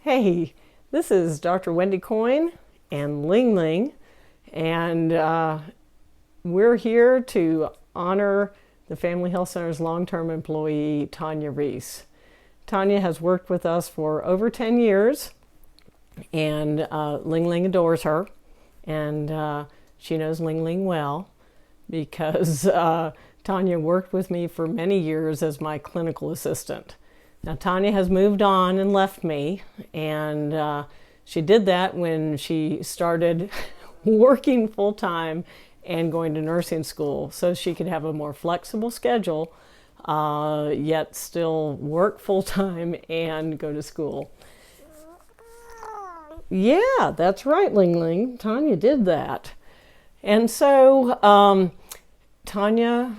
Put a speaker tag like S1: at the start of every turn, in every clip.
S1: Hey, this is Dr. Wendy Coyne and Ling Ling, and we're here to honor the Family Health Center's long-term employee, Tanya Reese. Tanya has worked with us for over 10 years, and Ling Ling adores her, and she knows Ling Ling well because Tanya worked with me for many years as my clinical assistant. Now, Tanya has moved on and left me, and she did that when she started working full-time and going to nursing school so she could have a more flexible schedule, yet still work full-time and go to school. Yeah, that's right, Ling Ling. Tanya did that. And so Tanya,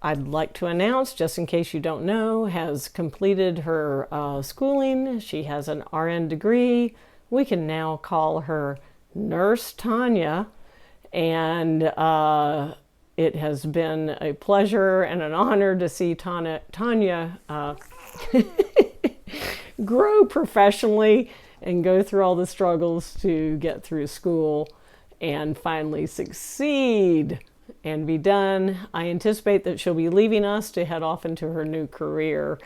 S1: I'd like to announce, just in case you don't know, has completed her schooling. She has an RN degree. We can now call her Nurse Tanya, and it has been a pleasure and an honor to see Tanya grow professionally and go through all the struggles to get through school and finally succeed and be done. I anticipate that she'll be leaving us to head off into her new career.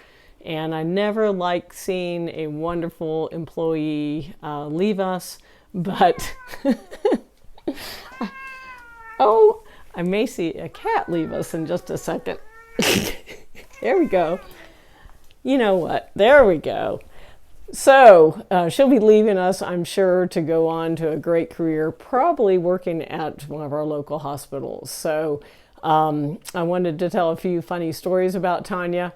S1: And I never like seeing a wonderful employee leave us, but oh, I may see a cat leave us in just a second. There we go. You know what? There we go. So she'll be leaving us, I'm sure, to go on to a great career, probably working at one of our local hospitals. So I wanted to tell a few funny stories about Tanya.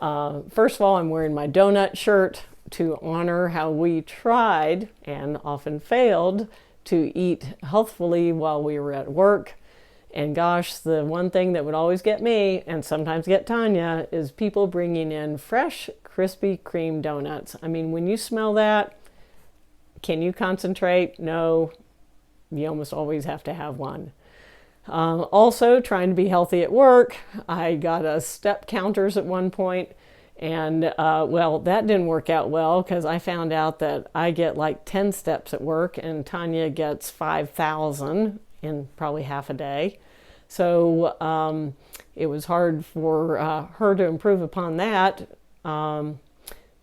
S1: First of all, I'm wearing my donut shirt to honor how we tried and often failed to eat healthfully while we were at work. And gosh, the one thing that would always get me, and sometimes get Tanya, is people bringing in fresh, Krispy Kreme donuts. I mean, when you smell that, can you concentrate? No, you almost always have to have one. Also, trying to be healthy at work, I got a step counters at one point, and well, that didn't work out well because I found out that I get like 10 steps at work and Tanya gets 5,000 in probably half a day. So it was hard for her to improve upon that.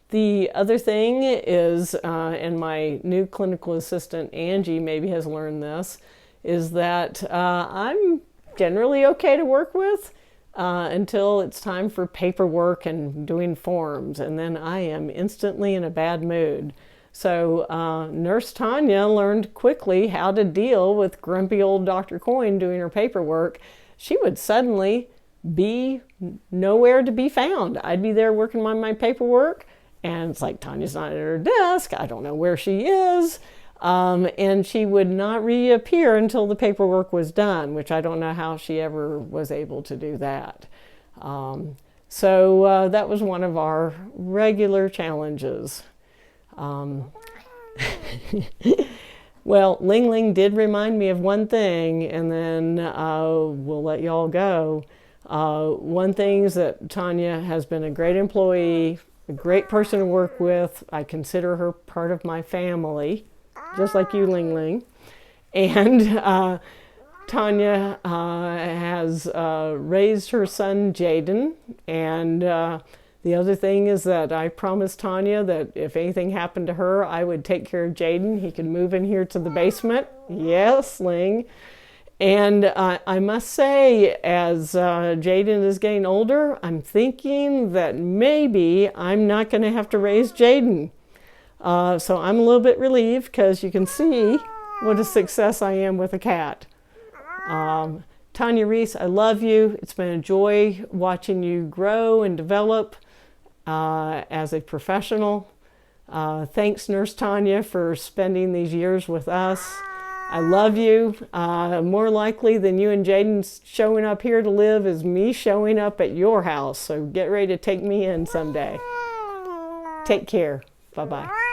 S1: The other thing is, and my new clinical assistant, Angie, maybe has learned this, is that I'm generally okay to work with until it's time for paperwork and doing forms, and then I am instantly in a bad mood. So Nurse Tanya learned quickly how to deal with grumpy old Dr. Coyne doing her paperwork. She would suddenly be nowhere to be found. I'd be there working on my paperwork, and it's like Tanya's not at her desk. I don't know where she is. And she would not reappear until the paperwork was done, which I don't know how she ever was able to do that. So that was one of our regular challenges. Well, Ling Ling did remind me of one thing, and then we'll let y'all go. One thing is that Tanya has been a great employee, a great person to work with. I consider her part of my family, just like you, Ling Ling. And Tanya has raised her son, Jaden, and the other thing is that I promised Tanya that if anything happened to her, I would take care of Jaden. He could move in here to the basement. Yes, Ling. And I must say, as Jaden is getting older, I'm thinking that maybe I'm not going to have to raise Jaden. So I'm a little bit relieved because you can see what a success I am with a cat. Tanya Reese, I love you. It's been a joy watching you grow and develop as a professional. Thanks, Nurse Tanya, for spending these years with us. I love you. More likely than you and Jaden showing up here to live is me showing up at your house. So get ready to take me in someday. Take care. Bye-bye.